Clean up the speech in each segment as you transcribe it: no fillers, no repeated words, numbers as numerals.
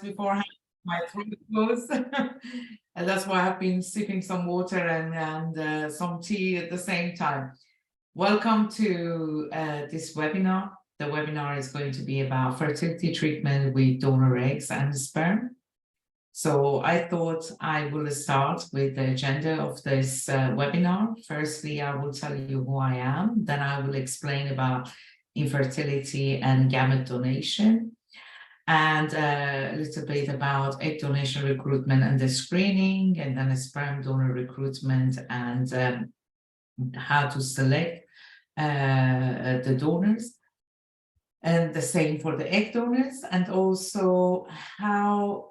beforehand. My throat goes, and that's why I've been sipping some water and some tea at the same time. Welcome to this webinar. The webinar is going to be about fertility treatment with donor eggs and sperm. So I thought I will start with the agenda of this webinar. Firstly, I will tell you who I am. Then I will explain about infertility and gamete donation, and a little bit about egg donation recruitment and the screening, and then a sperm donor recruitment and how to select the donors, and the same for the egg donors, and also how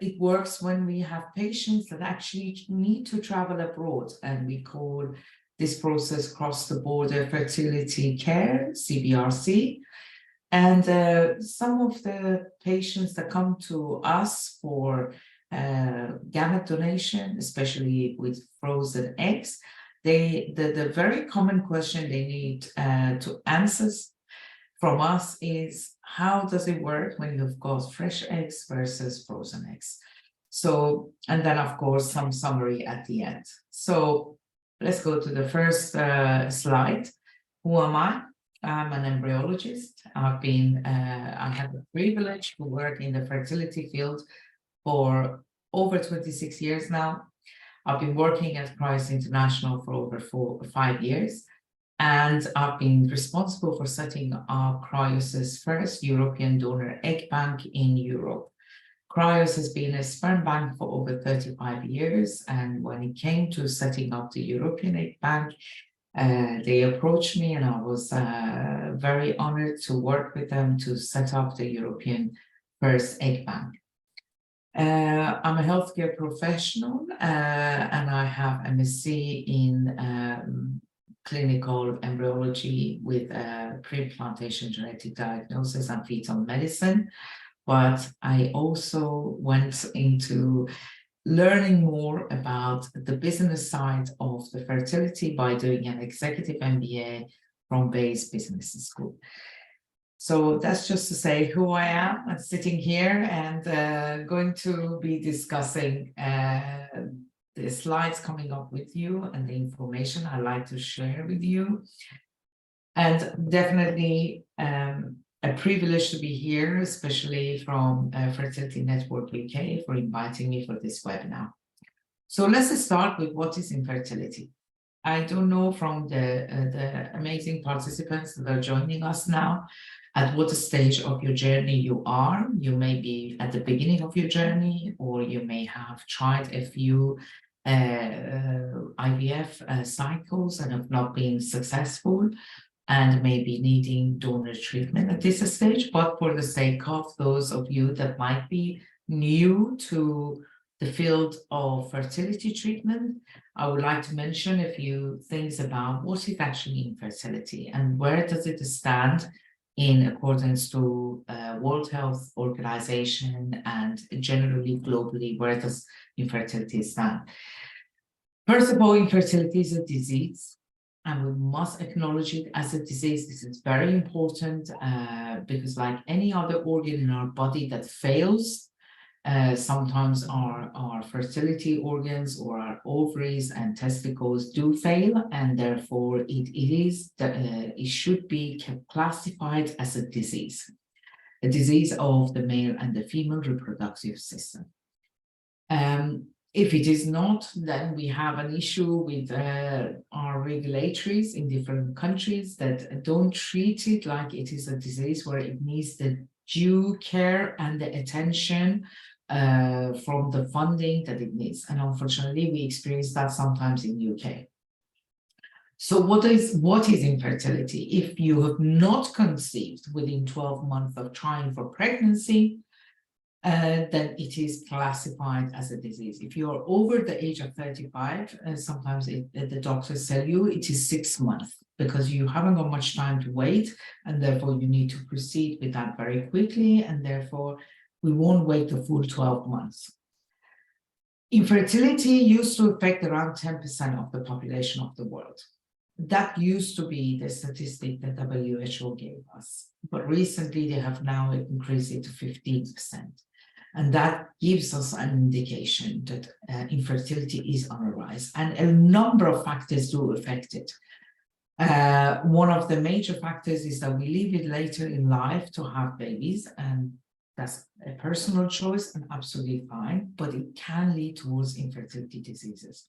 it works when we have patients that actually need to travel abroad, and we call this process cross-the-border fertility care, CBRC. And some of the patients that come to us for gamete donation, especially with frozen eggs, the very common question they need to answer from us is, how does it work when you've got fresh eggs versus frozen eggs? So, and then of course some summary at the end. So let's go to the first slide. Who am I? I'm an embryologist. I have the privilege to work in the fertility field for over 26 years now. I've been working at Cryos International for over 5 years, and I've been responsible for setting up Cryos's first European donor egg bank in Europe. Cryos has been a sperm bank for over 35 years, and when it came to setting up the European egg bank, they approached me, and I was very honored to work with them to set up the European first egg bank. I'm a healthcare professional, and I have MSc in clinical embryology with pre-implantation genetic diagnosis and fetal medicine. But I also went into learning more about the business side of the fertility by doing an executive MBA from Bayes Business School. So that's just to say who I am. I'm sitting here and going to be discussing the slides coming up with you and the information I like to share with you. And definitely a privilege to be here, especially from Fertility Network UK, for inviting me for this webinar. So let's start with what is infertility. I don't know from the amazing participants that are joining us now at what stage of your journey you are. You may be at the beginning of your journey, or you may have tried a few IVF cycles and have not been successful, and maybe needing donor treatment at this stage. But for the sake of those of you that might be new to the field of fertility treatment, I would like to mention a few things about what is actually infertility and where does it stand in accordance to World Health Organization, and generally globally, where does infertility stand? First of all, infertility is a disease, and we must acknowledge it as a disease. This is very important because, like any other organ in our body that fails, sometimes our fertility organs or our ovaries and testicles do fail, and therefore it should be classified as a disease of the male and the female reproductive system. If it is not, then we have an issue with our regulatories in different countries that don't treat it like it is a disease where it needs the due care and the attention from the funding that it needs. And unfortunately, we experience that sometimes in the UK. So what is infertility? If you have not conceived within 12 months of trying for pregnancy, then it is classified as a disease. If you're over the age of 35, sometimes the doctors tell you it is 6 months because you haven't got much time to wait, and therefore you need to proceed with that very quickly, and therefore we won't wait the full 12 months. Infertility used to affect around 10% of the population of the world. That used to be the statistic that WHO gave us, but recently they have now increased it to 15%. And that gives us an indication that infertility is on a rise, and a number of factors do affect it. One of the major factors is that we leave it later in life to have babies, and that's a personal choice and absolutely fine, but it can lead towards infertility diseases.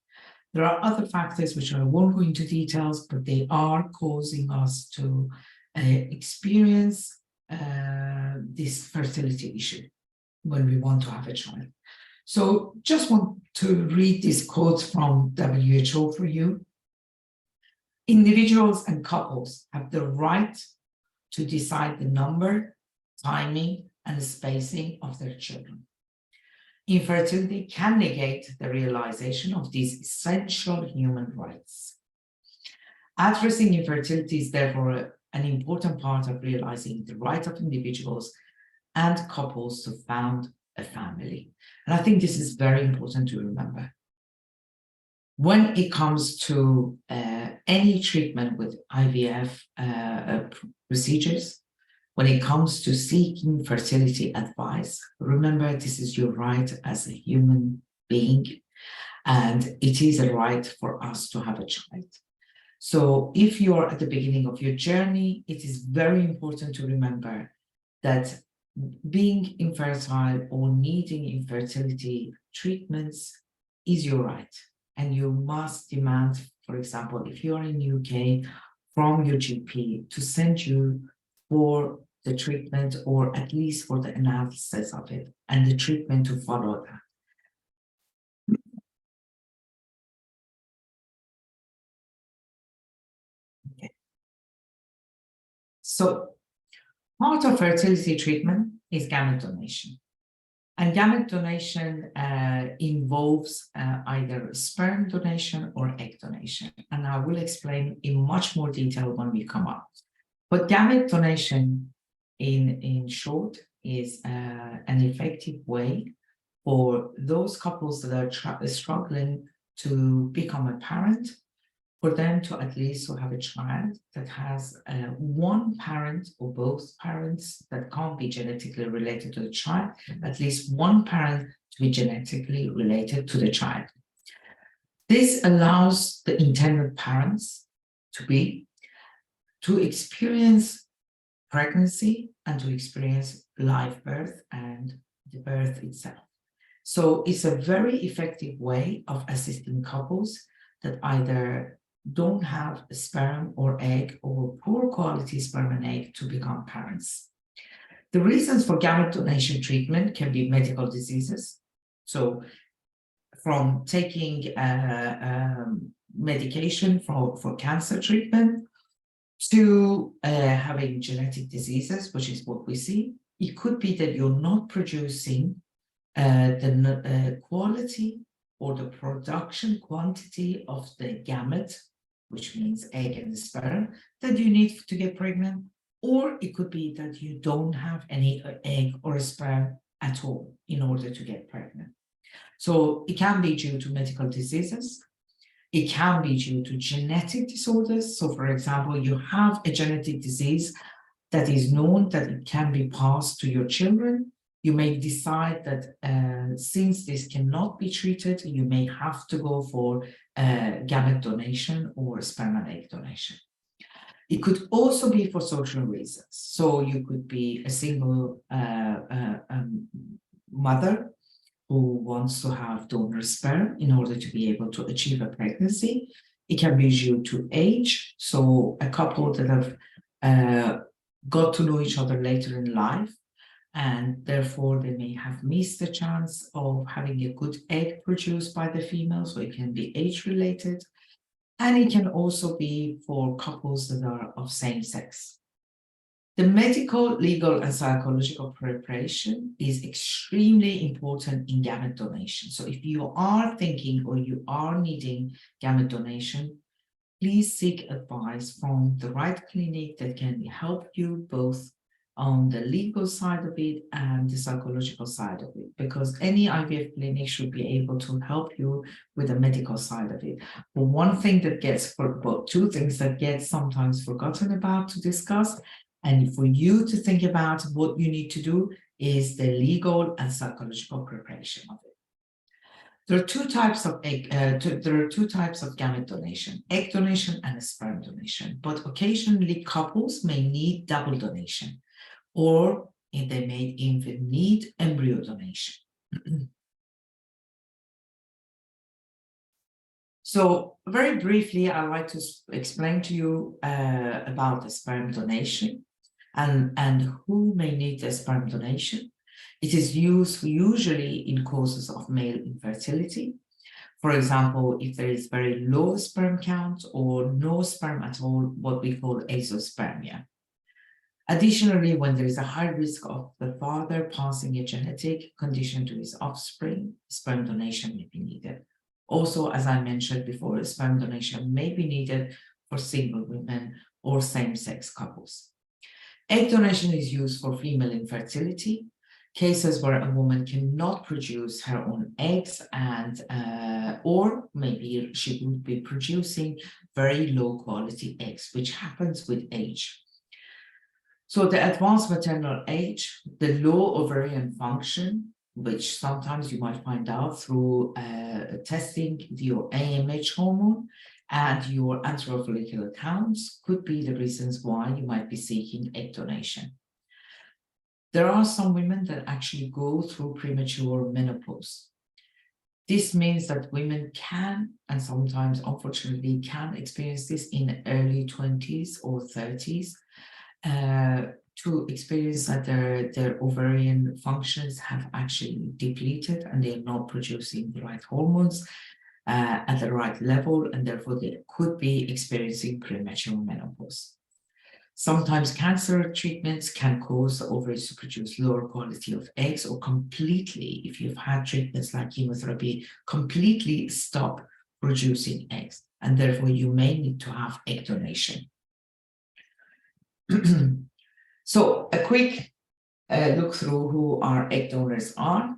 There are other factors which I won't go into details, but they are causing us to experience this fertility issue when we want to have a child. So just want to read this quote from WHO for you. Individuals and couples have the right to decide the number, timing, and the spacing of their children. Infertility can negate the realization of these essential human rights. Addressing infertility is therefore an important part of realizing the right of individuals and couples to found a family. And I think this is very important to remember. When it comes to any treatment with IVF procedures, when it comes to seeking fertility advice, remember this is your right as a human being, and it is a right for us to have a child. So if you're at the beginning of your journey, it is very important to remember that being infertile or needing infertility treatments is your right. And you must demand, for example, if you're in UK, from your GP to send you for the treatment, or at least for the analysis of it and the treatment to follow that. Okay. So part of fertility treatment is gamete donation. And gamete donation involves either sperm donation or egg donation. And I will explain in much more detail when we come up. But gamete donation, in short, is an effective way for those couples that are struggling to become a parent, for them to at least have a child that has one parent or both parents that can't be genetically related to the child, at least one parent to be genetically related to the child. This allows the intended parents to experience pregnancy and to experience live birth and the birth itself. So it's a very effective way of assisting couples that either don't have a sperm or egg, or poor quality sperm and egg, to become parents. The reasons for gamete donation treatment can be medical diseases. So from taking medication for cancer treatment to having genetic diseases, which is what we see. It could be that you're not producing the quality or the production quantity of the gamete, which means egg and sperm, that you need to get pregnant. Or it could be that you don't have any egg or sperm at all in order to get pregnant. So it can be due to medical diseases. It can be due to genetic disorders. So for example, you have a genetic disease that is known that it can be passed to your children. You may decide that since this cannot be treated, you may have to go for gamete donation or sperm and egg donation. It could also be for social reasons. So you could be a single mother who wants to have donor sperm in order to be able to achieve a pregnancy. It can be due to age. So a couple that have got to know each other later in life, and therefore they may have missed the chance of having a good egg produced by the female, so it can be age-related. And it can also be for couples that are of same sex. The medical, legal, and psychological preparation is extremely important in gamete donation. So if you are thinking or you are needing gamete donation, please seek advice from the right clinic that can help you both on the legal side of it and the psychological side of it, because any IVF clinic should be able to help you with the medical side of it. But one thing that gets, two things that get sometimes forgotten about to discuss, and for you to think about what you need to do, is the legal and psychological preparation of it. There are two types of gamete donation: egg donation and sperm donation. But occasionally, couples may need double donation, or they may even need embryo donation. So very briefly, I'd like to explain to you about the sperm donation and who may need the sperm donation. It is used usually in causes of male infertility. For example, if there is very low sperm count or no sperm at all, what we call azoospermia. Additionally, when there is a high risk of the father passing a genetic condition to his offspring, sperm donation may be needed. Also, as I mentioned before, sperm donation may be needed for single women or same-sex couples. Egg donation is used for female infertility, cases where a woman cannot produce her own eggs and or maybe she would be producing very low quality eggs, which happens with age. So the advanced maternal age, the low ovarian function, which sometimes you might find out through testing your AMH hormone and your antifollicular counts, could be the reasons why you might be seeking egg donation. There are some women that actually go through premature menopause. This means that women can, and sometimes unfortunately can, experience this in early 20s or 30s, to experience that their ovarian functions have actually depleted and they are not producing the right hormones at the right level, and therefore they could be experiencing premature menopause. Sometimes cancer treatments can cause the ovaries to produce lower quality of eggs, or completely, if you've had treatments like chemotherapy, completely stop producing eggs, and therefore you may need to have egg donation. So a quick look through who our egg donors are.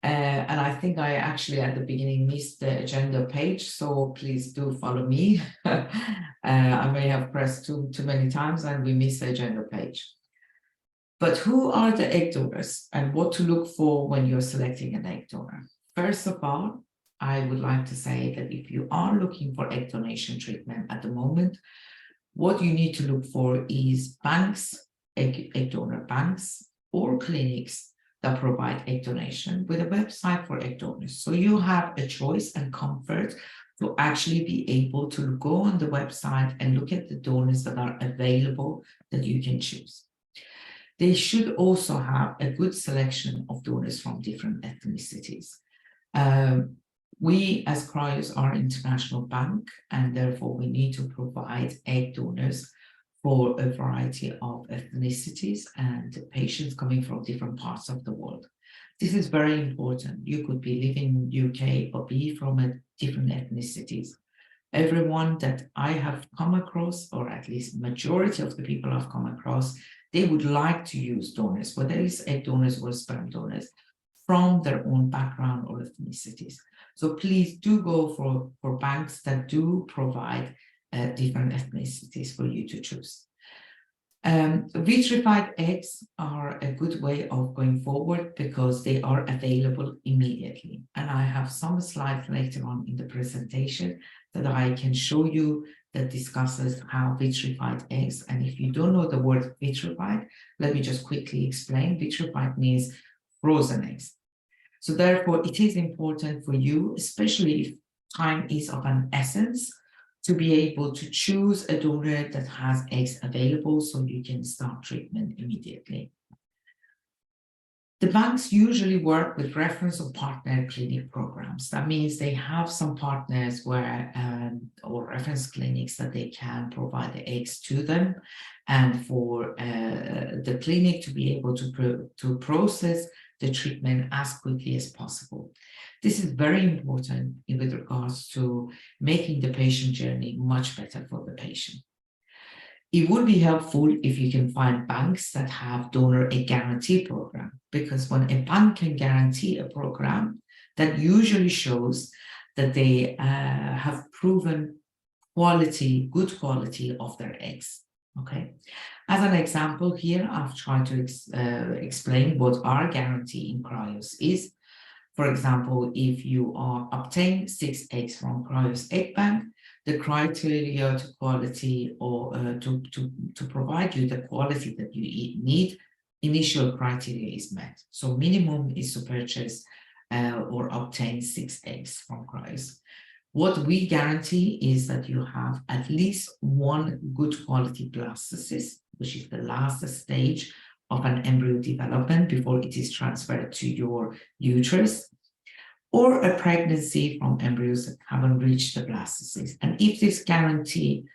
And I think I actually at the beginning missed the agenda page, so please do follow me. I may have pressed too many times and we missed the agenda page. But who are the egg donors and what to look for when you're selecting an egg donor? First of all, I would like to say that if you are looking for egg donation treatment at the moment, what you need to look for is banks, egg donor banks, or clinics that provide egg donation with a website for egg donors. So you have a choice and comfort to actually be able to go on the website and look at the donors that are available that you can choose. They should also have a good selection of donors from different ethnicities. We as Cryos are an international bank, and therefore we need to provide egg donors for a variety of ethnicities and patients coming from different parts of the world. This is very important. You could be living in UK or be from different ethnicities. Everyone that I have come across, or at least majority of the people I've come across, they would like to use donors, whether it's egg donors or sperm donors, from their own background or ethnicities. So please do go for banks that do provide different ethnicities for you to choose. Vitrified eggs are a good way of going forward because they are available immediately. And I have some slides later on in the presentation that I can show you that discusses how vitrified eggs, and if you don't know the word vitrified, let me just quickly explain. Vitrified means frozen eggs. So therefore, it is important for you, especially if time is of an essence, to be able to choose a donor that has eggs available so you can start treatment immediately. The banks usually work with reference or partner clinic programs. That means they have some partners where or reference clinics that they can provide the eggs to them, and for the clinic to be able to process the treatment as quickly as possible. This is very important with regards to making the patient journey much better for the patient. It would be helpful if you can find banks that have donor egg guarantee program, because when a bank can guarantee a program, that usually shows that they have proven quality, good quality of their eggs. Okay, As an example here, I've tried to explain what our guarantee in Cryos is. For example, if you are obtain 6 eggs from Cryos Egg Bank, the criteria to quality or to provide you the quality that you need, initial criteria is met. So minimum is to purchase or obtain 6 eggs from Cryos. What we guarantee is that you have at least one good quality blastocyst, which is the last stage of an embryo development before it is transferred to your uterus, or a pregnancy from embryos that haven't reached the blastocyst. And if this guarantee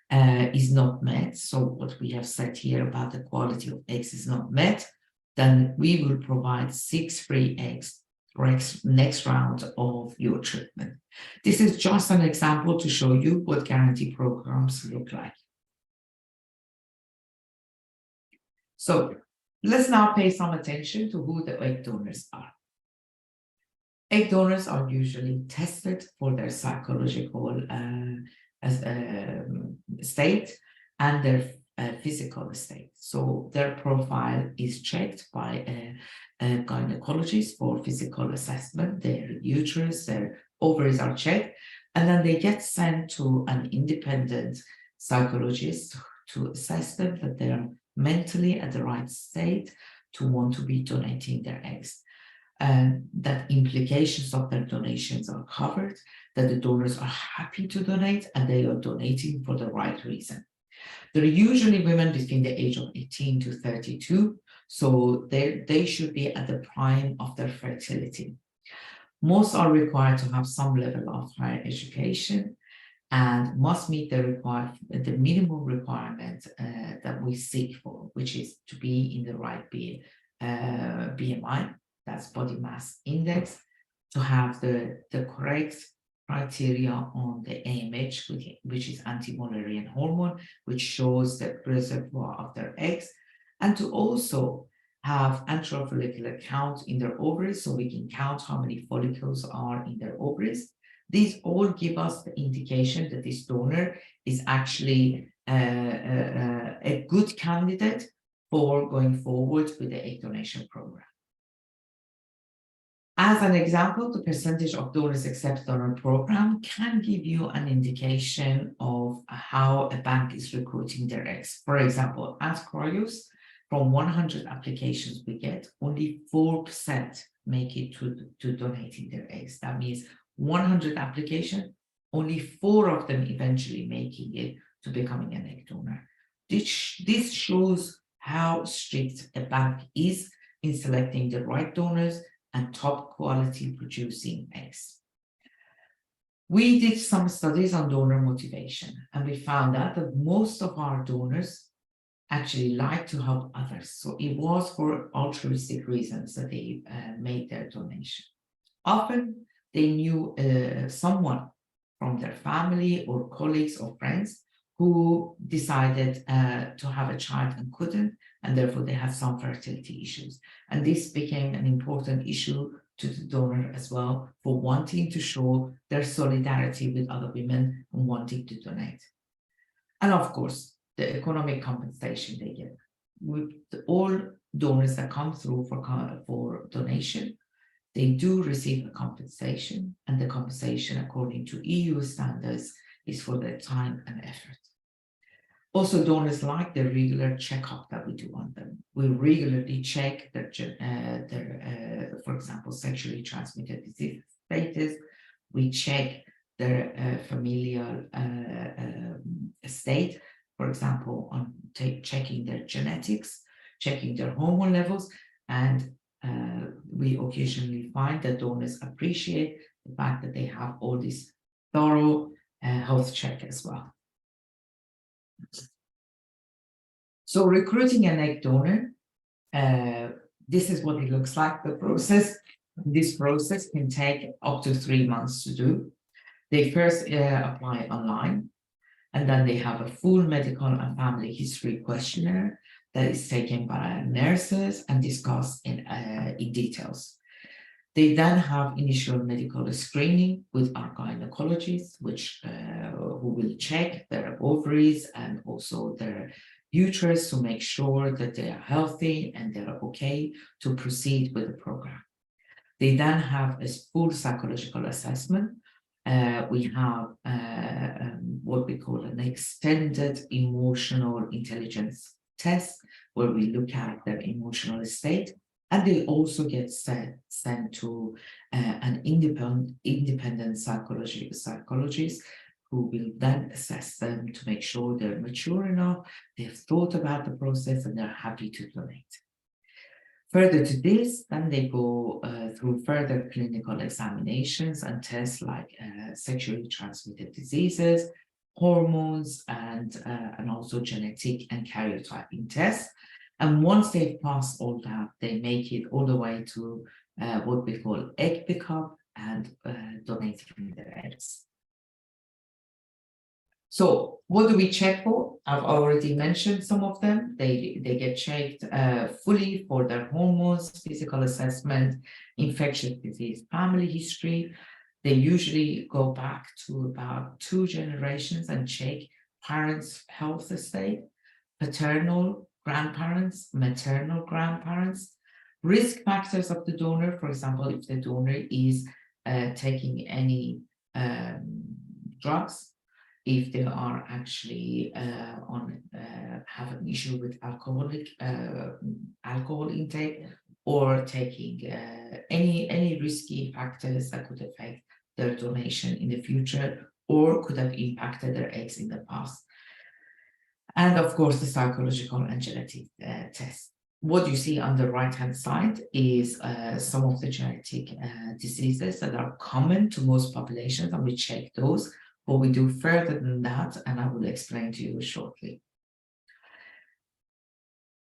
is not met, so what we have said here about the quality of eggs is not met, then we will provide 6 free eggs for next round of your treatment. This is just an example to show you what guarantee programs look like. So let's now pay some attention to who the egg donors are. Egg donors are usually tested for their psychological state and their physical state. So their profile is checked by a gynecologist for physical assessment. Their uterus, their ovaries are checked, and then they get sent to an independent psychologist to assess them that they are mentally at the right state to want to be donating their eggs. And that implications of their donations are covered, that the donors are happy to donate and they are donating for the right reason. They're usually women between the age of 18 to 32, so they should be at the prime of their fertility. Most are required to have some level of higher education and must meet the minimum requirement that we seek for, which is to be in the right BMI, that's body mass index, to have the correct criteria on the AMH, which is anti-Mullerian hormone, which shows the reservoir of their eggs, and to also have antral follicular count in their ovaries, so we can count how many follicles are in their ovaries. These all give us the indication that this donor is actually a good candidate for going forward with the egg donation program. As an example, the percentage of donors accepted on our program can give you an indication of how a bank is recruiting their eggs. For example, at Cryos, from 100 applications we get, only 4% make it to donating their eggs. That means 100 applications, only 4 of them eventually making it to becoming an egg donor. This shows how strict a bank is in selecting the right donors and top quality producing eggs. We did some studies on donor motivation, and we found out that most of our donors actually like to help others. So it was for altruistic reasons that they made their donation. Often they knew someone from their family or colleagues or friends who decided to have a child and couldn't, and therefore they had some fertility issues. And this became an important issue to the donor as well, for wanting to show their solidarity with other women and wanting to donate. And of course, the economic compensation they get. With all donors that come through for donation, they do receive a compensation, and the compensation according to EU standards is for their time and effort. Also, donors like the regular checkup that we do on them. We regularly check their for example, sexually transmitted disease status. We check their familial state, for example, on checking their genetics, checking their hormone levels, and we occasionally find that donors appreciate the fact that they have all this thorough health check as well. So recruiting an egg donor, this is what it looks like, the process. This process can take up to 3 months to do. They first apply online, and then they have a full medical and family history questionnaire that is taken by nurses and discussed in details. They then have initial medical screening with our gynecologists, who will check their ovaries and also their uterus to make sure that they are healthy and they're okay to proceed with the program. They then have a full psychological assessment. We have what we call an extended emotional intelligence test, where we look at their emotional state, and they also get sent to an independent psychologist who will then assess them to make sure they're mature enough, they've thought about the process, and they're happy to donate. Further to this, then they go through further clinical examinations and tests like sexually transmitted diseases, hormones, and also genetic and karyotyping tests. And once they've passed all that, they make it all the way to what we call egg pickup and donating their eggs. So what do we check for? I've already mentioned some of them. They get checked fully for their hormones, physical assessment, infectious disease, family history. They usually go back to about 2 generations and check parents' health state, paternal grandparents, maternal grandparents, risk factors of the donor. For example, if the donor is taking any drugs, if they are actually have an issue with alcohol intake, or taking any risky factors that could affect their donation in the future or could have impacted their eggs in the past. And of course, the psychological and genetic tests. What you see on the right-hand side is some of the genetic diseases that are common to most populations, and we check those. But we do further than that, and I will explain to you shortly.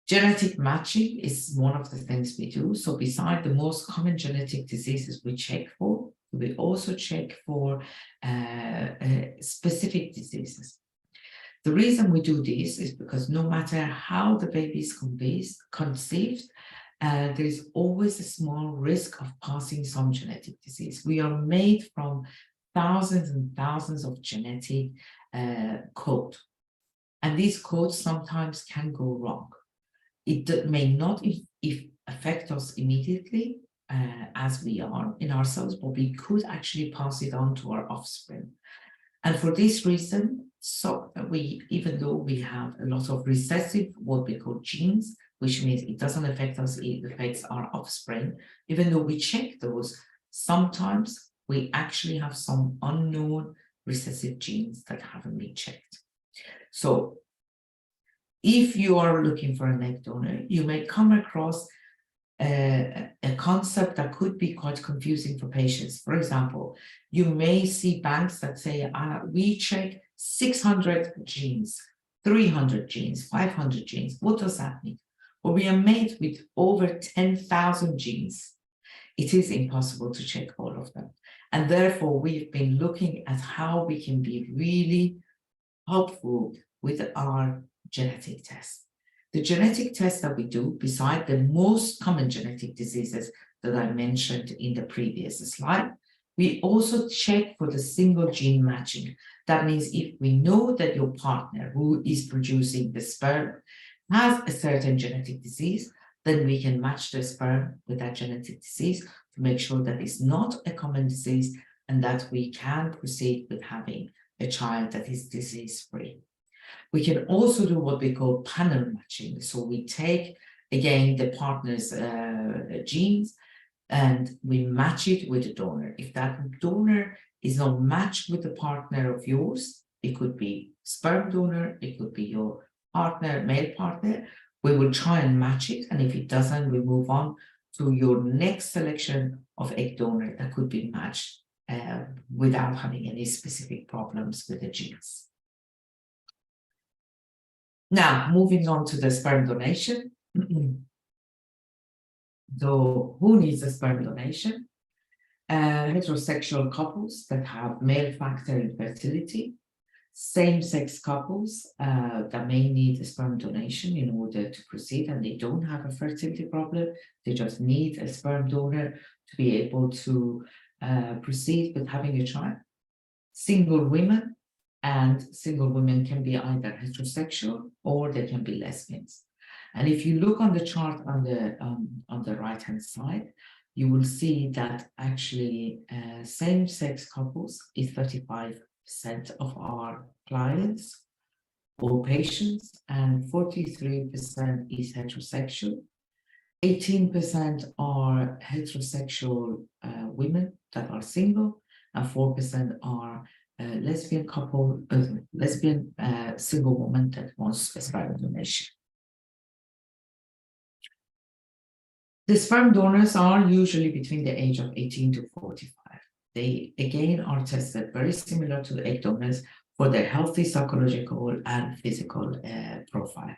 Genetic matching is one of the things we do. So beside the most common genetic diseases we check for, we also check for specific diseases. The reason we do this is because no matter how the baby is conceived, there is always a small risk of passing some genetic disease. We are made from thousands and thousands of genetic code, and these codes sometimes can go wrong. It may not affect us immediately as we are in ourselves, but we could actually pass it on to our offspring. And for this reason, so even though we have a lot of recessive, what we call genes, which means it doesn't affect us, it affects our offspring, even though we check those, sometimes we actually have some unknown recessive genes that haven't been checked. So if you are looking for an egg donor, you may come across a concept that could be quite confusing for patients. For example, you may see banks that say, we check 600 genes, 300 genes, 500 genes. What does that mean? Well, we are made with over 10,000 genes. It is impossible to check all of them. And therefore, we've been looking at how we can be really helpful with our genetic tests. The genetic tests that we do, beside the most common genetic diseases that I mentioned in the previous slide, we also check for the single gene matching. That means if we know that your partner who is producing the sperm has a certain genetic disease, then we can match the sperm with that genetic disease to make sure that it's not a common disease and that we can proceed with having a child that is disease-free. We can also do what we call panel matching. So we take, again, the partner's genes and we match it with the donor. If that donor is not matched with the partner of yours, it could be sperm donor, it could be your partner, male partner, we will try and match it. And if it doesn't, we move on to your next selection of egg donor that could be matched without having any specific problems with the genes. Now, moving on to the sperm donation. So, who needs a sperm donation? Heterosexual couples that have male factor infertility, same-sex couples that may need a sperm donation in order to proceed, and they don't have a fertility problem, they just need a sperm donor to be able to proceed with having a child. Single women And single women can be either heterosexual or they can be lesbians. And if you look on the chart on the right-hand side, you will see that actually same-sex couples is 35% of our clients or patients, and 43% is heterosexual. 18% are heterosexual women that are single, and 4% are lesbian couple, lesbian single woman that wants a sperm donation. The sperm donors are usually between the age of 18 to 45. They again are tested very similar to the egg donors for their healthy psychological and physical profile.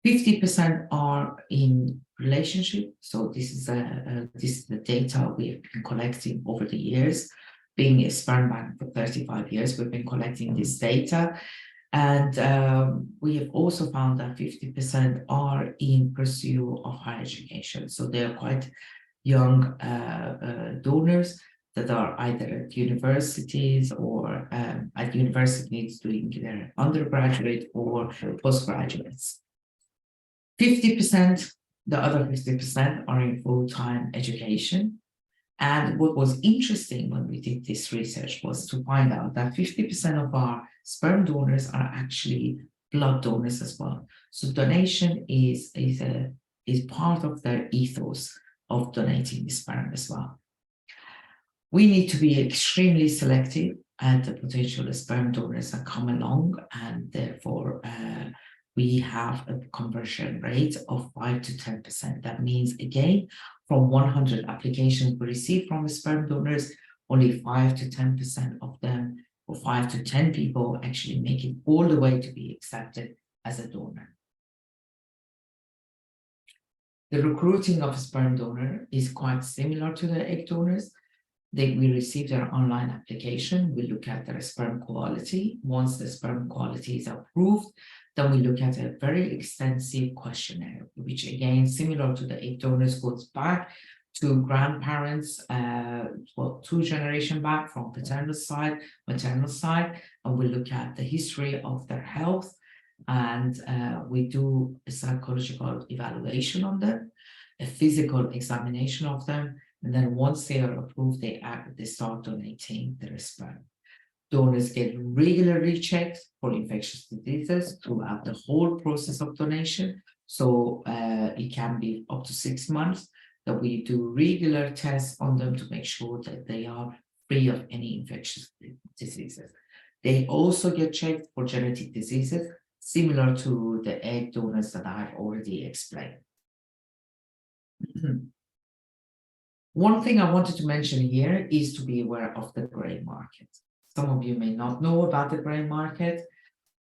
50% are in relationship. So this is the data we've been collecting over the years. Being a sperm bank for 35 years, we've been collecting this data. And we have also found that 50% are in pursuit of higher education. So they are quite young donors that are either at universities or at universities doing their undergraduate or postgraduates. 50%, the other 50% are in full-time education. And what was interesting when we did this research was to find out that 50% of our sperm donors are actually blood donors as well. So donation is part of their ethos of donating the sperm as well. We need to be extremely selective at the potential sperm donors that come along, and therefore we have a conversion rate of 5 to 10%. That means, again, from 100 applications we receive from sperm donors, only 5 to 10% of them, or 5 to 10 people, actually make it all the way to be accepted as a donor. The recruiting of a sperm donor is quite similar to the egg donors. We receive their online application, we look at their sperm quality. Once the sperm quality is approved, then we look at a very extensive questionnaire, which again, similar to the egg donors, goes back to grandparents, 2 generations back from paternal side, maternal side, and we look at the history of their health, and we do a psychological evaluation on them, a physical examination of them, and then once they are approved, they start donating their sperm. Donors get regularly checked for infectious diseases throughout the whole process of donation. So it can be up to 6 months that we do regular tests on them to make sure that they are free of any infectious diseases. They also get checked for genetic diseases, similar to the egg donors that I've already explained. One thing I wanted to mention here is to be aware of the gray market. Some of you may not know about the gray market,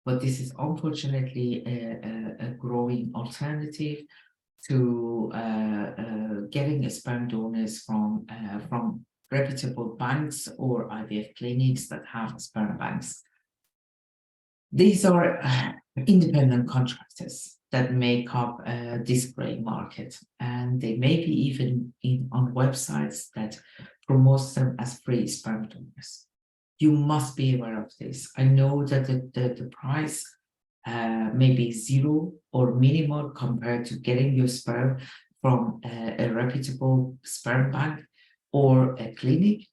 but this is unfortunately a growing alternative to getting sperm donors from reputable banks or IVF clinics that have sperm banks. These are independent contractors that make up this gray market, and they may be even on websites that promote them as free sperm donors. You must be aware of this. I know that the price may be zero or minimal compared to getting your sperm from a reputable sperm bank or a clinic.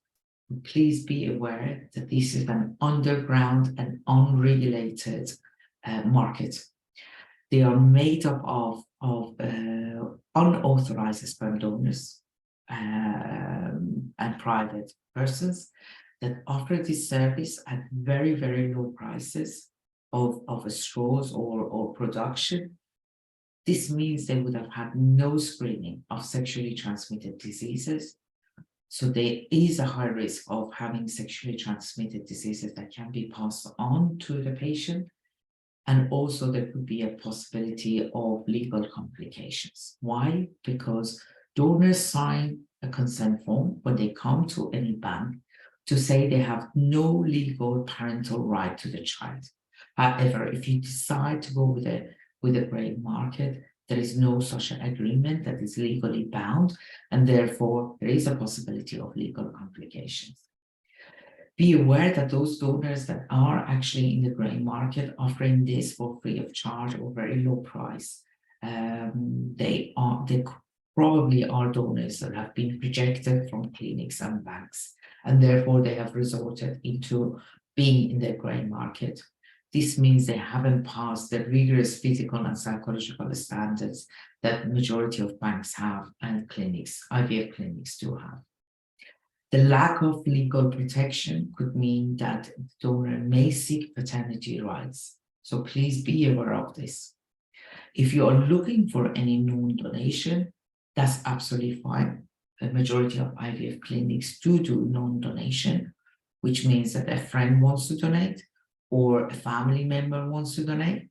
Please be aware that this is an underground and unregulated market. They are made up of unauthorized sperm donors and private persons that offer this service at very, very low prices of straws or production. This means they would have had no screening of sexually transmitted diseases. So there is a high risk of having sexually transmitted diseases that can be passed on to the patient. And also there could be a possibility of legal complications. Why? Because donors sign a consent form when they come to any bank to say they have no legal parental right to the child. However, if you decide to go with a gray market, there is no such agreement that is legally bound, and therefore there is a possibility of legal complications. Be aware that those donors that are actually in the grey market offering this for free of charge or very low price, they probably are donors that have been rejected from clinics and banks, and therefore they have resorted into being in the grey market. This means they haven't passed the rigorous physical and psychological standards that the majority of banks have and clinics, IVF clinics, do have. The lack of legal protection could mean that the donor may seek paternity rights. So please be aware of this. If you are looking for any known donation, that's absolutely fine. The majority of IVF clinics do known donation, which means that a friend wants to donate or a family member wants to donate.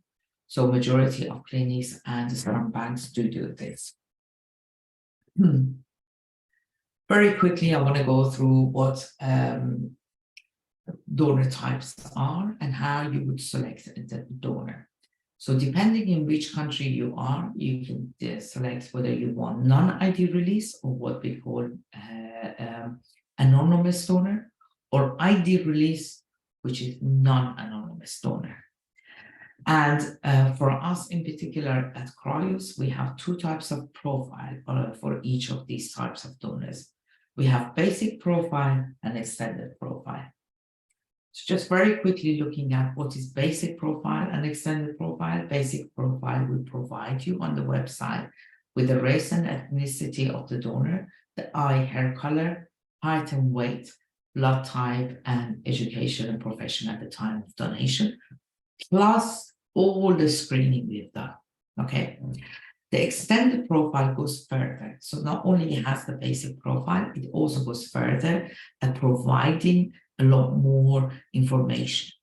So majority of clinics and sperm banks do this. Very quickly, I want to go through what donor types are and how you would select the donor. So depending in which country you are, you can select whether you want non-ID release or what we call anonymous donor, or ID release, which is non-anonymous donor. And for us in particular at Cryos, we have two types of profile for each of these types of donors. We have basic profile and extended profile. So just very quickly looking at what is basic profile and extended profile. Basic profile will provide you on the website with the race and ethnicity of the donor, the eye, hair color, height and weight, blood type, and education and profession at the time of donation, plus all the screening we've done, okay? The extended profile goes further. So not only has the basic profile, it also goes further at providing a lot more information.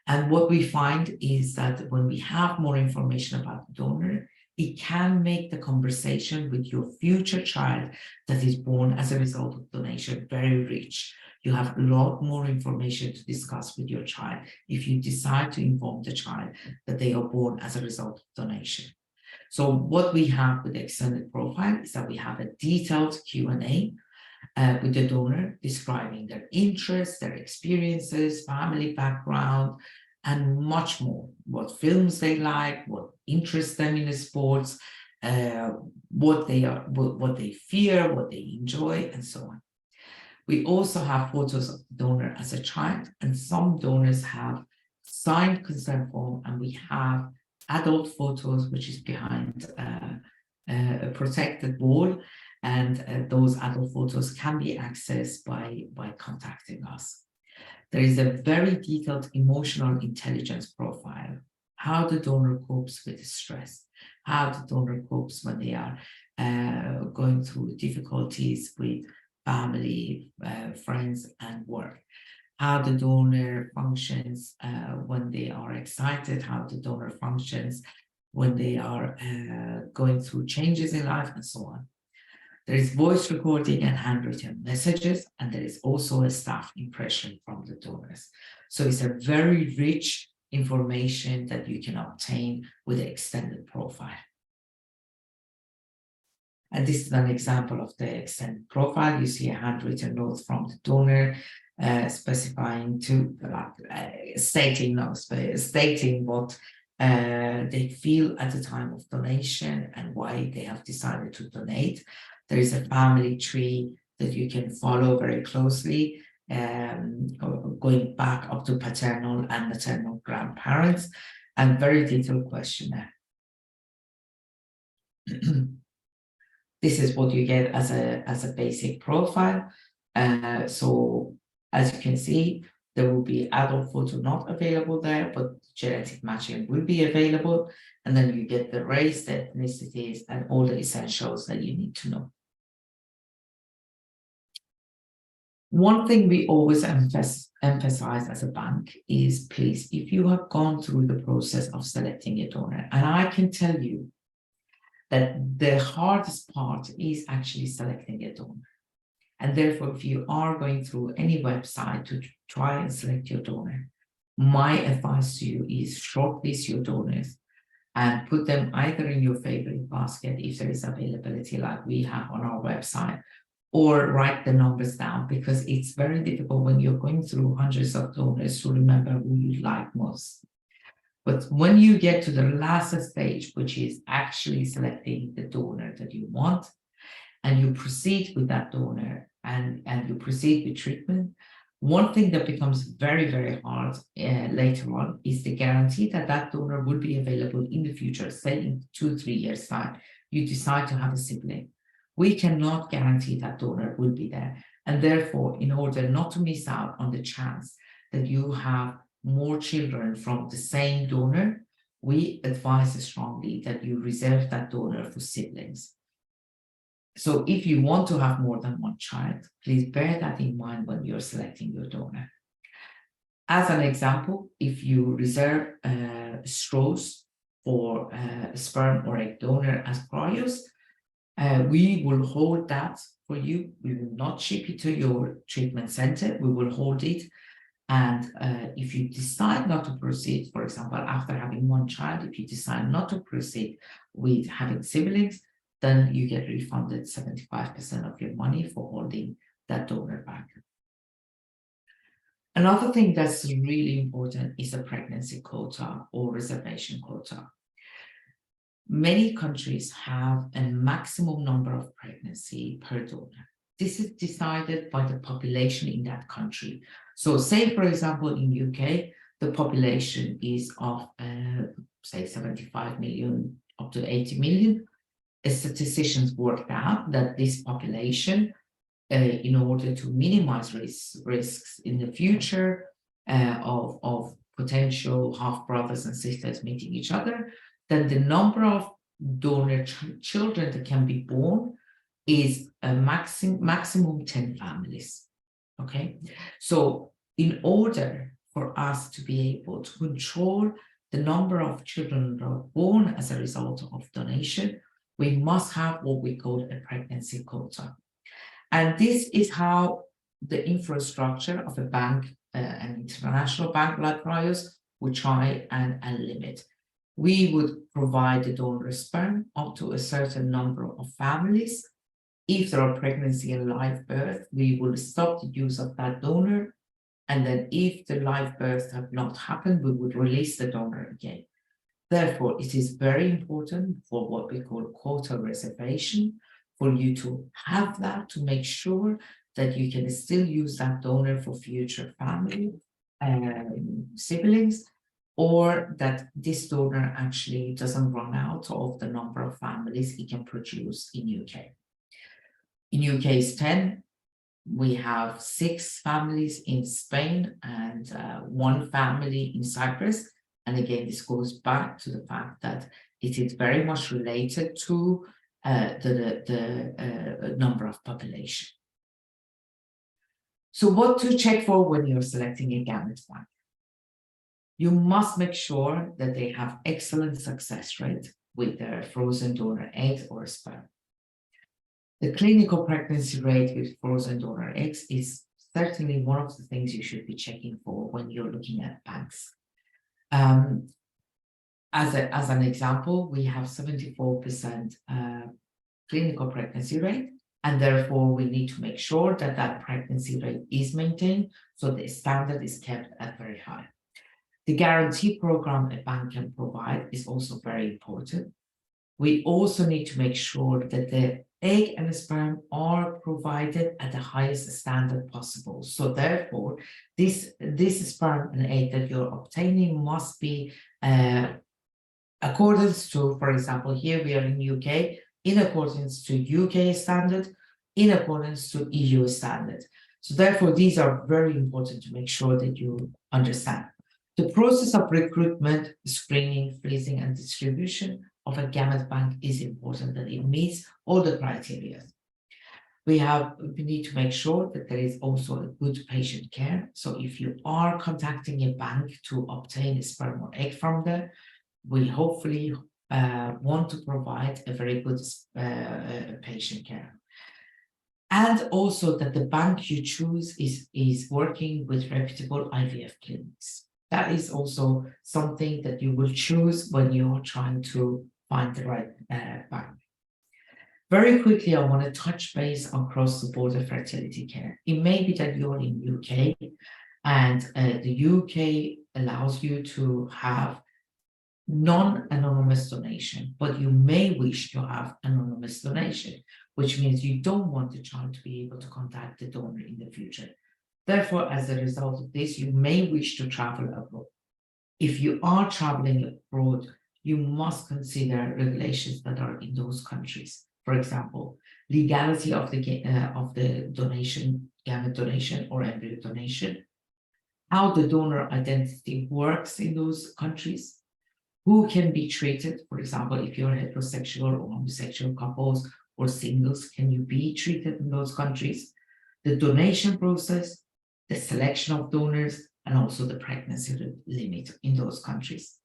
And what we find is that when we have more information about the donor, it can make the conversation with your future child that is born as a result of donation very rich. You have a lot more information to discuss with your child if you decide to inform the child that they are born as a result of donation. So what we have with the extended profile is that we have a detailed Q&A with the donor describing their interests, their experiences, family background, and much more. What films they like, what interests them in the sports, what they fear, what they enjoy, and so on. We also have photos of the donor as a child, and some donors have signed consent form, and we have adult photos, which is behind a protected wall, and those adult photos can be accessed by contacting us. There is a very detailed emotional intelligence profile, how the donor copes with stress, how the donor copes when they are going through difficulties with family, friends, and work, how the donor functions when they are excited, how the donor functions when they are going through changes in life, and so on. There is voice recording and handwritten messages, and there is also a staff impression from the donors. So it's a very rich information that you can obtain with the extended profile. And this is an example of the extended profile. You see a handwritten note from the donor specifying stating what they feel at the time of donation and why they have decided to donate. There is a family tree that you can follow very closely, going back up to paternal and maternal grandparents, and very detailed questionnaire. This is what you get as a basic profile. So as you can see, there will be adult photo not available there, but genetic matching will be available. And then you get the race, the ethnicities, and all the essentials that you need to know. One thing we always emphasize as a bank is, please, if you have gone through the process of selecting a donor, and I can tell you that the hardest part is actually selecting a donor. And therefore, if you are going through any website to try and select your donor, my advice to you is shortlist your donors and put them either in your favorite basket if there is availability like we have on our website, or write the numbers down, because it's very difficult when you're going through hundreds of donors to remember who you like most. But when you get to the last stage, which is actually selecting the donor that you want, and you proceed with that donor and you proceed with treatment, one thing that becomes very, very hard later on is the guarantee that that donor will be available in the future, say in 2-3 years' time, you decide to have a sibling. We cannot guarantee that donor will be there. And therefore, in order not to miss out on the chance that you have more children from the same donor, we advise strongly that you reserve that donor for siblings. So if you want to have more than one child, please bear that in mind when you're selecting your donor. As an example, if you reserve straws for a sperm or egg donor as Cryos, we will hold that for you. We will not ship it to your treatment center. We will hold it. And if you decide not to proceed, for example, after having one child, if you decide not to proceed with having siblings, then you get refunded 75% of your money for holding that donor back. Another thing that's really important is a pregnancy quota or reservation quota. Many countries have a maximum number of pregnancy per donor. This is decided by the population in that country. So say, for example, in UK, the population is of, say, 75 million up to 80 million. Statisticians worked out that this population, in order to minimize risks in the future of potential half-brothers and sisters meeting each other, then the number of donor children that can be born is a maximum 10 families. Okay, so in order for us to be able to control the number of children that are born as a result of donation, we must have what we call a pregnancy quota. And this is how the infrastructure of a bank, an international bank like Cryos, would try and limit. We would provide the donor sperm up to a certain number of families. If there are pregnancy and live birth, we will stop the use of that donor. And then if the live births have not happened, we would release the donor again. Therefore, it is very important for what we call quota reservation, for you to have that, to make sure that you can still use that donor for future family, siblings, or that this donor actually doesn't run out of the number of families it can produce in UK. In UK is 10. We have 6 families in Spain and 1 family in Cyprus. And again, this goes back to the fact that it is very much related to the number of population. So what to check for when you're selecting a gamete bank? You must make sure that they have excellent success rate with their frozen donor eggs or sperm. The clinical pregnancy rate with frozen donor eggs is certainly one of the things you should be checking for when you're looking at banks. As an example, we have 74% clinical pregnancy rate, and therefore we need to make sure that that pregnancy rate is maintained, so the standard is kept at very high. The guarantee program a bank can provide is also very important. We also need to make sure that the egg and the sperm are provided at the highest standard possible. So therefore, this sperm and egg that you're obtaining must be accordance to, for example, here we are in UK, in accordance to UK standard, in accordance to EU standard. So therefore, these are very important to make sure that you understand. The process of recruitment, screening, freezing, and distribution of a gamete bank is important, that it meets all the criteria. We need to make sure that there is also a good patient care. So if you are contacting a bank to obtain a sperm or egg from them, we hopefully want to provide a very good patient care. And also that the bank you choose is working with reputable IVF clinics. That is also something that you will choose when you're trying to find the right bank. Very quickly, I want to touch base across the border fertility care. It may be that you're in UK and the UK allows you to have non-anonymous donation, but you may wish to have anonymous donation, which means you don't want the child to be able to contact the donor in the future. Therefore, as a result of this, you may wish to travel abroad. If you are traveling abroad, you must consider regulations that are in those countries. For example, legality of the donation, gamete donation or embryo donation, how the donor identity works in those countries, who can be treated. For example, if you're heterosexual or homosexual couples or singles, can you be treated in those countries? The donation process, the selection of donors, and also the pregnancy limit in those countries.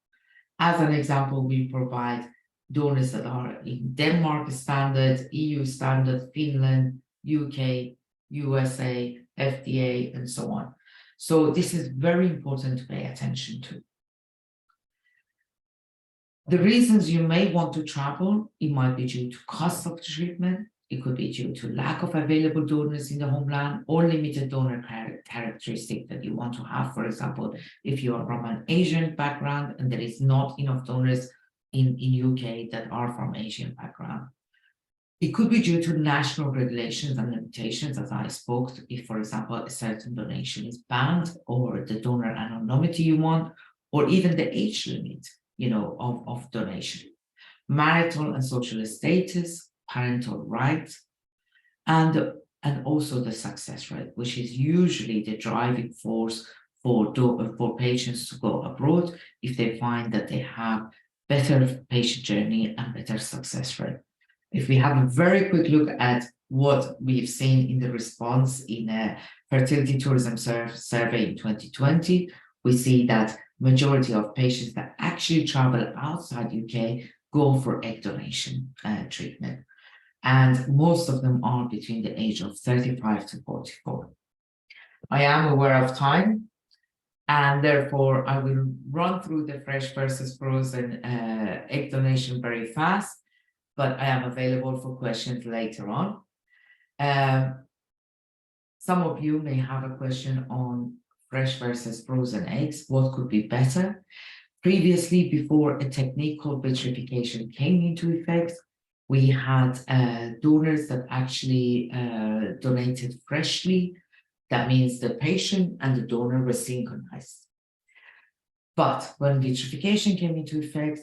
As an example, we provide donors that are in Denmark standard, EU standard, Finland, UK, USA, FDA, and so on. So this is very important to pay attention to. The reasons you may want to travel, it might be due to cost of treatment, it could be due to lack of available donors in the homeland or limited donor characteristic that you want to have. For example, if you are from an Asian background and there is not enough donors in UK that are from Asian background. It could be due to national regulations and limitations, as I spoke, if, for example, a certain donation is banned or the donor anonymity you want, or even the age limit, of donation, marital and social status, parental rights, and also the success rate, which is usually the driving force for patients to go abroad if they find that they have better patient journey and better success rate. If we have a very quick look at what we've seen in the response in a fertility tourism survey in 2020, we see that majority of patients that actually travel outside UK go for egg donation treatment. And most of them are between the age of 35 to 44. I am aware of time, and therefore I will run through the fresh versus frozen egg donation very fast, but I am available for questions later on. Some of you may have a question on fresh versus frozen eggs. What could be better? Previously, before a technique called vitrification came into effect, we had donors that actually donated freshly. That means the patient and the donor were synchronized. But when vitrification came into effect,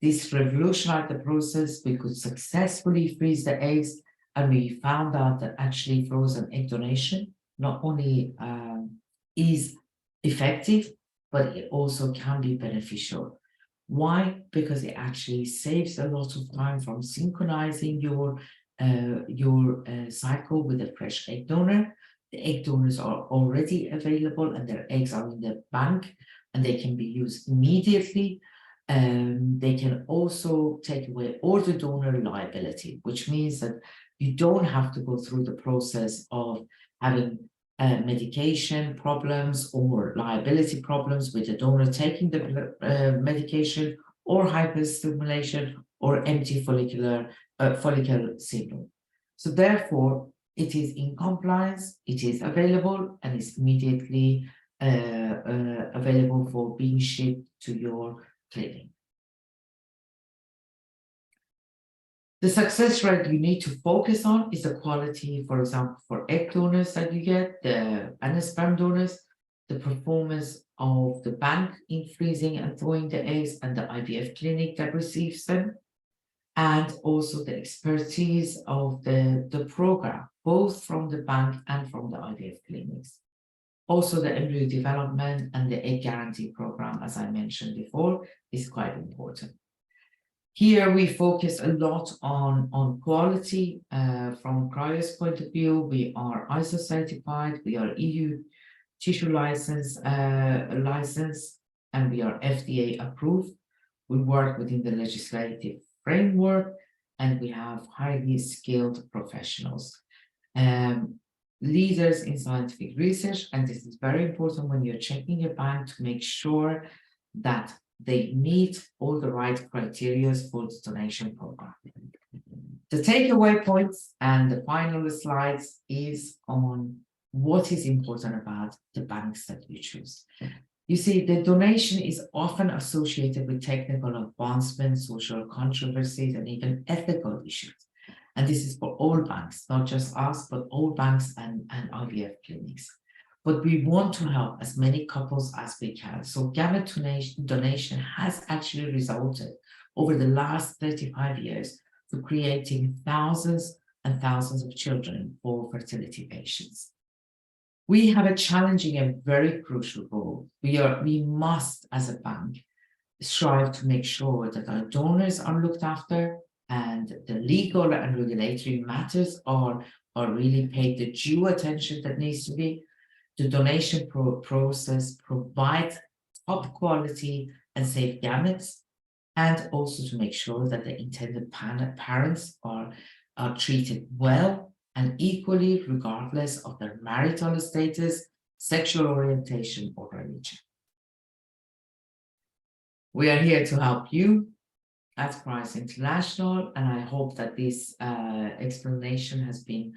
this revolutionized the process. We could successfully freeze the eggs, and we found out that actually frozen egg donation not only is effective, but it also can be beneficial. Why? Because it actually saves a lot of time from synchronizing your cycle with a fresh egg donor. The egg donors are already available and their eggs are in the bank and they can be used immediately. They can also take away all the donor liability, which means that you don't have to go through the process of having medication problems or liability problems with the donor taking the medication or hyperstimulation or empty follicle syndrome. So therefore, it is in compliance, it is available, and it's immediately available for being shipped to your clinic. The success rate you need to focus on is the quality, for example, for egg donors that you get, and sperm donors, the performance of the bank in freezing and thawing the eggs and the IVF clinic that receives them, and also the expertise of the program, both from the bank and from the IVF clinics. Also, the embryo development and the egg guarantee program, as I mentioned before, is quite important. Here we focus a lot on quality from Cryos point of view. We are ISO certified, we are EU tissue license, and we are FDA approved. We work within the legislative framework and we have highly skilled professionals. Leaders in scientific research, and this is very important when you're checking your bank to make sure that they meet all the right criteria for the donation program. The takeaway points and the final slides is on what is important about the banks that you choose. You see, the donation is often associated with technical advancements, social controversies, and even ethical issues. And this is for all banks, not just us, but all banks and IVF clinics. But we want to help as many couples as we can. So gamete donation has actually resulted over the last 35 years to creating thousands and thousands of children for fertility patients. We have a challenging and very crucial role. We must, as a bank, strive to make sure that our donors are looked after and the legal and regulatory matters are really paid the due attention that needs to be. The donation process provides top quality and safe gametes, and also to make sure that the intended parents are treated well and equally, regardless of their marital status, sexual orientation, or religion. We are here to help you at Cryos International, and I hope that this explanation has been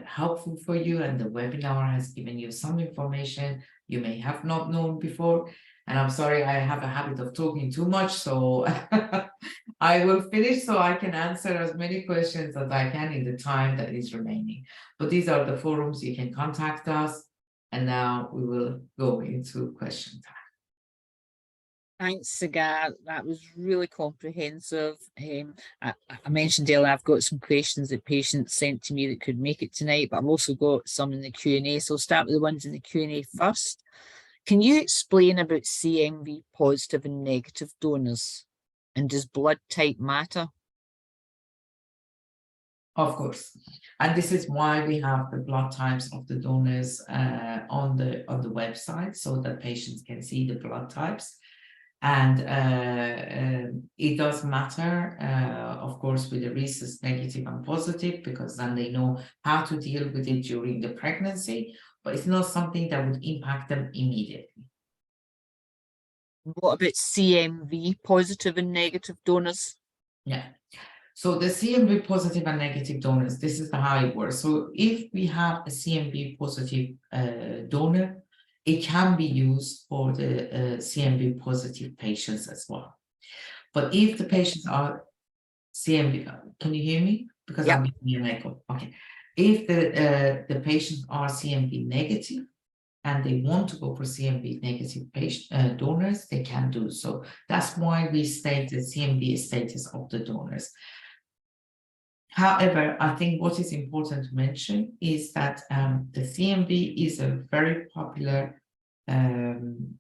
helpful for you, and the webinar has given you some information you may have not known before. And I'm sorry, I have a habit of talking too much, so I will finish so I can answer as many questions as I can in the time that is remaining. But these are the forums you can contact us, and now we will go into question time. Thanks, Saghar. That was really comprehensive. I mentioned earlier I've got some questions that patients sent to me that could make it tonight, but I've also got some in the Q&A. So I'll start with the ones in the Q&A first. Can you explain about CMV positive and negative donors? And does blood type matter? Of course, and this is why we have the blood types of the donors on the website, so that patients can see the blood types. And it does matter, of course, with the rhesus negative and positive, because then they know how to deal with it during the pregnancy, but it's not something that would impact them immediately. What about CMV positive and negative donors? Yeah. So the CMV positive and negative donors, this is how it works. So if we have a CMV positive donor, it can be used for the CMV positive patients as well. But if the patients are CMV, can you hear me? Because I'm getting an echo. Okay. If the patients are CMV negative and they want to go for CMV negative patient donors, they can do so. That's why we state the CMV status of the donors. However, I think what is important to mention is that the CMV is a very popular, in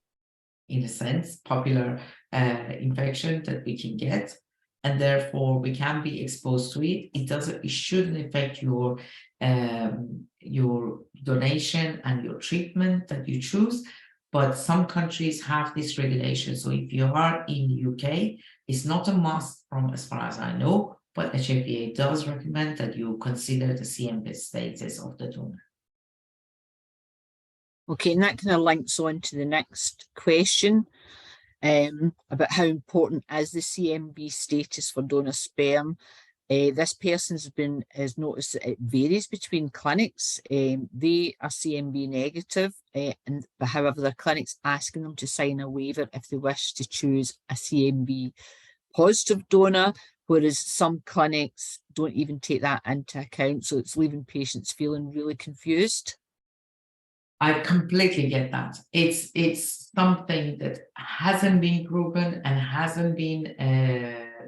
a sense, popular infection that we can get, and therefore we can be exposed to it. It shouldn't affect your donation and your treatment that you choose. But some countries have this regulation. So if you are in UK, it's not a must from as far as I know, but HFPA does recommend that you consider the CMV status of the donor. Okay, and that kind of links on to the next question about how important is the CMV status for donor sperm. This person has noticed that it varies between clinics. They are CMV negative, but however, their clinic's asking them to sign a waiver if they wish to choose a CMV positive donor, whereas some clinics don't even take that into account. So it's leaving patients feeling really confused. I completely get that. It's something that hasn't been proven and hasn't been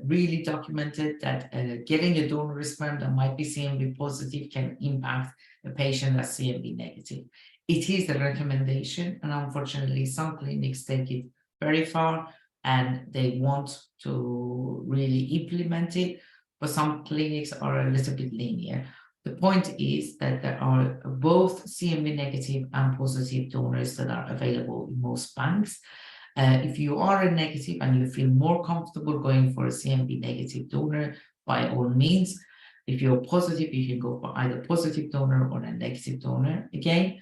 really documented that getting a donor sperm that might be CMV positive can impact a patient that's CMV negative. It is a recommendation, and unfortunately, some clinics take it very far and they want to really implement it, but some clinics are a little bit linear. The point is that there are both CMV negative and positive donors that are available in most banks. If you are a negative and you feel more comfortable going for a CMV negative donor, by all means. If you're positive, you can go for either positive donor or a negative donor again.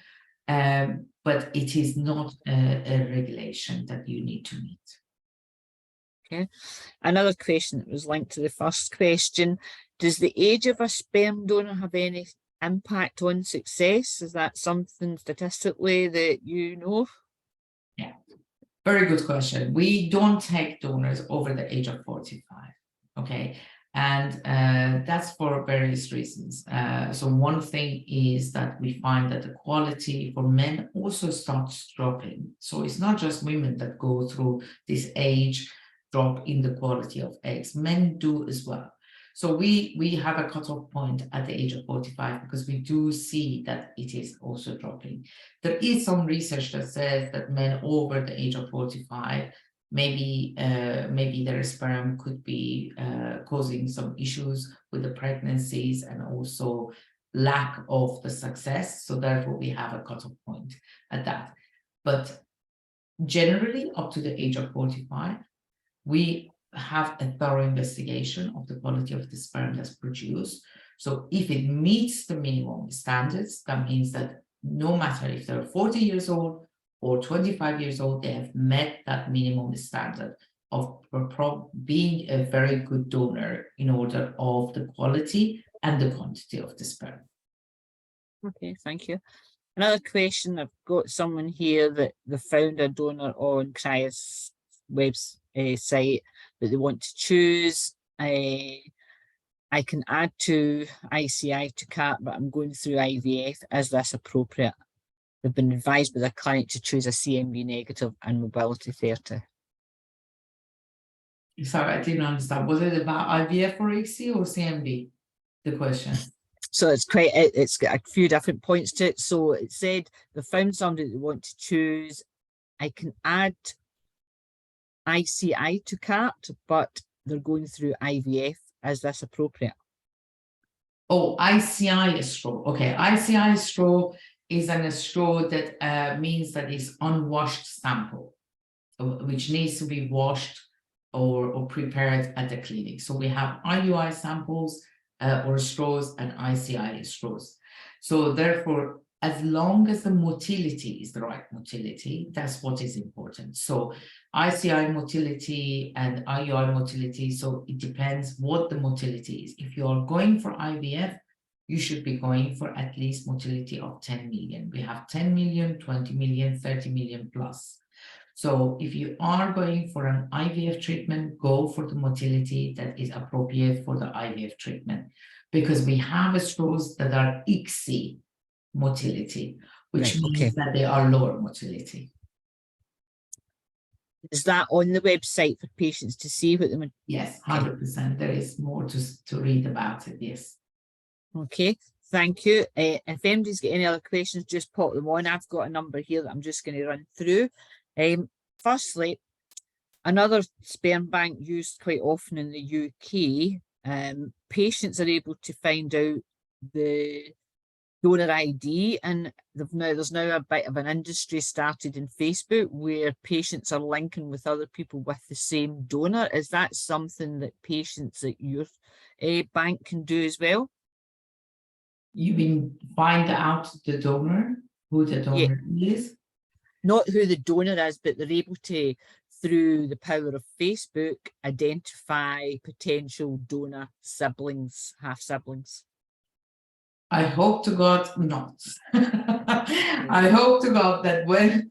But it is not a regulation that you need to meet. Okay. Another question that was linked to the first question. Does the age of a sperm donor have any impact on success? Is that something statistically that you know? Yeah, very good question. We don't take donors over the age of 45, okay? And that's for various reasons. So one thing is that we find that the quality for men also starts dropping. So it's not just women that go through this age drop in the quality of eggs. Men do as well. So we have a cutoff point at the age of 45 because we do see that it is also dropping. There is some research that says that men over the age of 45, maybe their sperm could be causing some issues with the pregnancies and also lack of the success. So therefore we have a cutoff point at that. But generally up to the age of 45, we have a thorough investigation of the quality of the sperm that's produced. So if it meets the minimum standards, that means that no matter if they're 40 years old or 25 years old, they have met that minimum standard of being a very good donor in order of the quality and the quantity of the sperm. Okay, thank you. Another question, I've got someone here that they found a donor on Cryos website that they want to choose. I can add to ICI to CAT, but I'm going through IVF. Is this appropriate? They've been advised by their client to choose a CMB negative and mobility 30. Sorry, I didn't understand. Was it about IVF or ICSI or CMB? The question. So it's got a few different points to it. So it said they found somebody they want to choose. I can add ICI to CAT, but they're going through IVF. Is this appropriate? Oh, ICI straw. Okay, ICI straw is a straw that means that it's unwashed sample, which needs to be washed or prepared at the clinic. So we have IUI samples or straws and ICI straws. So therefore, as long as the motility is the right motility, that's what is important. So ICI motility and IUI motility, so it depends what the motility is. If you are going for IVF, you should be going for at least motility of 10 million. We have 10 million, 20 million, 30 million plus. So if you are going for an IVF treatment, go for the motility that is appropriate for the IVF treatment, because we have straws that are ICSI motility, which means that they are lower motility. Is that on the website for patients to see what the... Yes, 100%. There is more to read about it, yes. Okay, thank you. If anybody's got any other questions, just pop them on. I've got a number here that I'm just going to run through. Firstly, another sperm bank used quite often in the UK, patients are able to find out the donor ID, and there's now a bit of an industry started in Facebook where patients are linking with other people with the same donor. Is that something that patients at your bank can do as well? You mean find out the donor, who the donor is? Not who the donor is, but they're able to, through the power of Facebook, identify potential donor siblings, half siblings. I hope to God not. I hope to God that when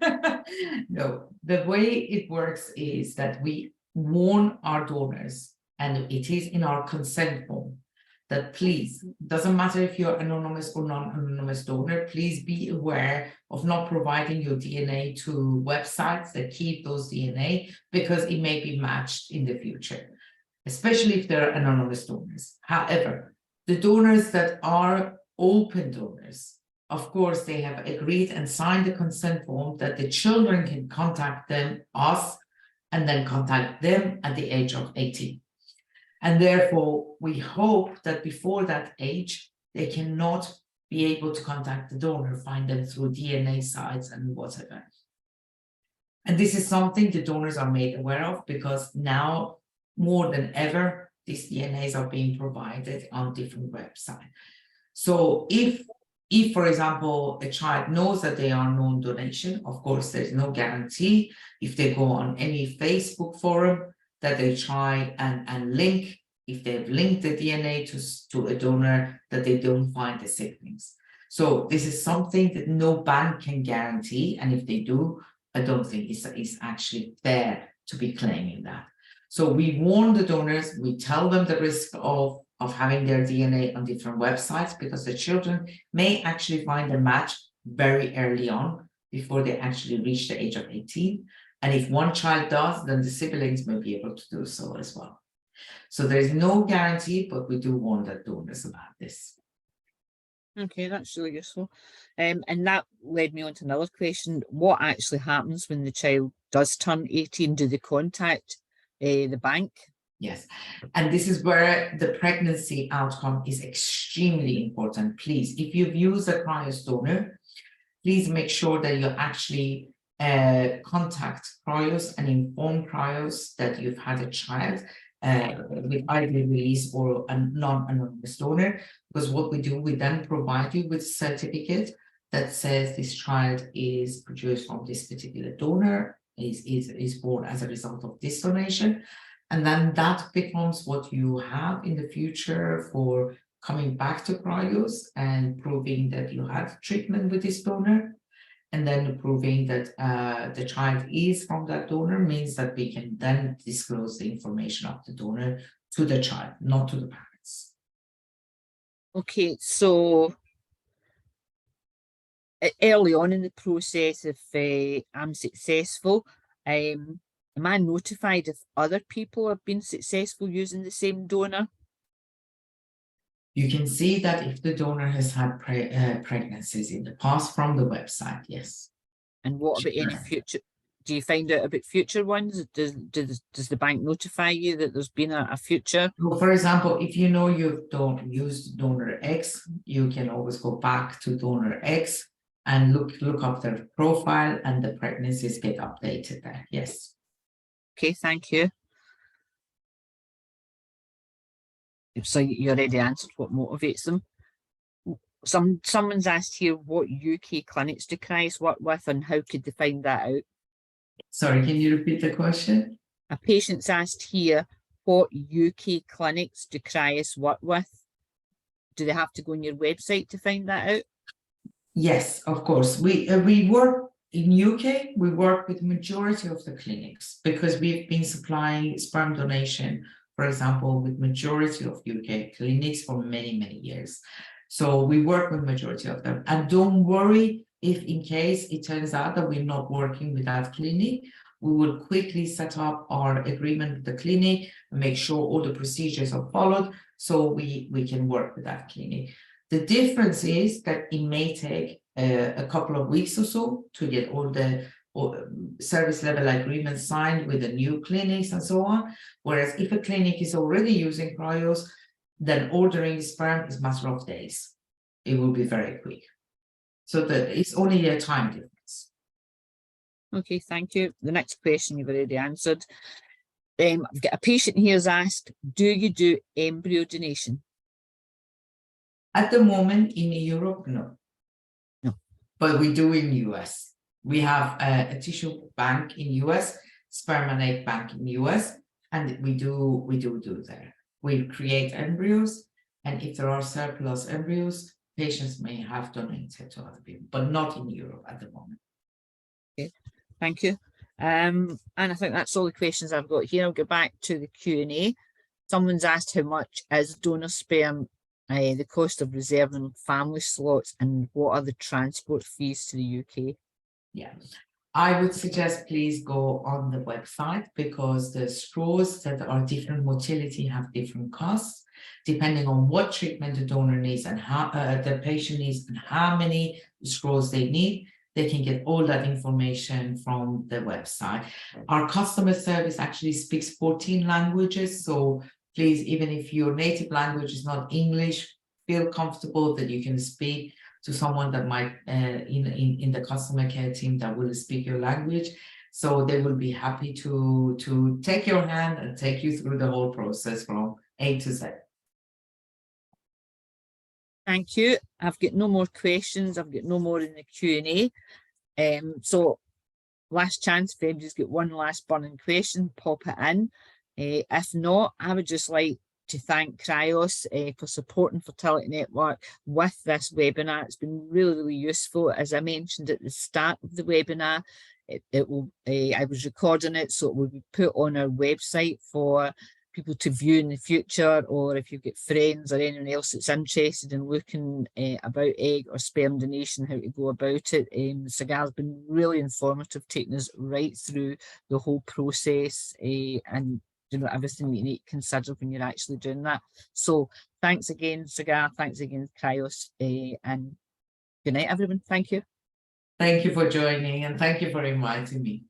no, the way it works is that we warn our donors, and it is in our consent form, that please, doesn't matter if you're anonymous or non-anonymous donor, please be aware of not providing your DNA to websites that keep those DNA, because it may be matched in the future, especially if they're anonymous donors. However, the donors that are open donors, of course, they have agreed and signed the consent form that the children can contact us, and then contact them at the age of 18. And therefore, we hope that before that age, they cannot be able to contact the donor, find them through DNA sites and whatever. And this is something the donors are made aware of, because now more than ever, these DNAs are being provided on different websites. So if for example, a child knows that they are non-donation, of course, there's no guarantee if they go on any Facebook forum that they try and link if they've linked the DNA to a donor, that they don't find the siblings. So this is something that no bank can guarantee, and if they do, I don't think it's actually fair to be claiming that. So we warn the donors, we tell them the risk of having their DNA on different websites, because the children may actually find a match very early on before they actually reach the age of 18. And if one child does, then the siblings may be able to do so as well. So there is no guarantee, but we do warn the donors about this. Okay, that's really useful. And that led me on to another question. What actually happens when the child does turn 18? Do they contact the bank? Yes, and this is where the pregnancy outcome is extremely important. Please, if you've used a Cryos donor, please make sure that you actually contact Cryos and inform Cryos that you've had a child with either release or a non-anonymous donor, because what we do, we then provide you with a certificate that says this child is produced from this particular donor, is born as a result of this donation. And then that becomes what you have in the future for coming back to Cryos and proving that you had treatment with this donor. And then proving that the child is from that donor means that we can then disclose the information of the donor to the child, not to the parents. Okay, so early on in the process, if I'm successful, am I notified if other people have been successful using the same donor? You can see that if the donor has had pregnancies in the past from the website, yes. And what about any future? Do you find out about future ones? Does the bank notify you that there's been a future? So for example, if you know you don't use donor X, you can always go back to donor X and look up their profile, and the pregnancies get updated there. Yes. Okay, thank you. So you already answered what motivates them. Someone's asked here what UK clinics do Cryos work with and how could they find that out? Sorry, can you repeat the question? A patient's asked here what UK clinics do Cryos work with? Do they have to go on your website to find that out? Yes, of course. We work in UK. We work with majority of the clinics because we've been supplying sperm donation, for example, with majority of UK clinics for many years. So we work with majority of them. And don't worry if in case it turns out that we're not working with that clinic, we will quickly set up our agreement with the clinic and make sure all the procedures are followed so we can work with that clinic. The difference is that it may take a couple of weeks or so to get all the service level agreements signed with the new clinics and so on. Whereas if a clinic is already using Cryos, then ordering sperm is a matter of days. It will be very quick. So it's only a time difference. Okay, thank you. The next question you've already answered. I've got a patient here has asked, do you do embryo donation? At the moment in Europe, no. No. But we do in US. We have a tissue bank in US, sperm and egg bank in US, and we do there. We create embryos, and if there are surplus embryos, patients may have donated to other people, but not in Europe at the moment. Okay, thank you. And I think that's all the questions I've got here. I'll go back to the Q&A. Someone's asked how much is donor sperm, the cost of reserving family slots, and what are the transport fees to the UK? Yeah, I would suggest please go on the website because the straws that are different motility have different costs depending on what treatment the donor needs and how the patient needs and how many straws they need. They can get all that information from the website. Our customer service actually speaks 14 languages, so please, even if your native language is not English, feel comfortable that you can speak to someone that might in the customer care team that will speak your language. So they will be happy to take your hand and take you through the whole process from A to Z. Thank you. I've got no more questions. I've got no more in the Q&A. So last chance, if anybody's got one last burning question, pop it in. If not, I would just like to thank Cryos for supporting Fertility Network with this webinar. It's been really, really useful. As I mentioned at the start of the webinar, it will, I was recording it, so it will be put on our website for people to view in the future, or if you've got friends or anyone else that's interested in looking about egg or sperm donation, how to go about it. Saghar's been really informative, taking us right through the whole process and everything that you need to consider when you're actually doing that. So thanks again, Saghar. Thanks again, Cryos, and good night, everyone. Thank you. Thank you for joining, and thank you for inviting me.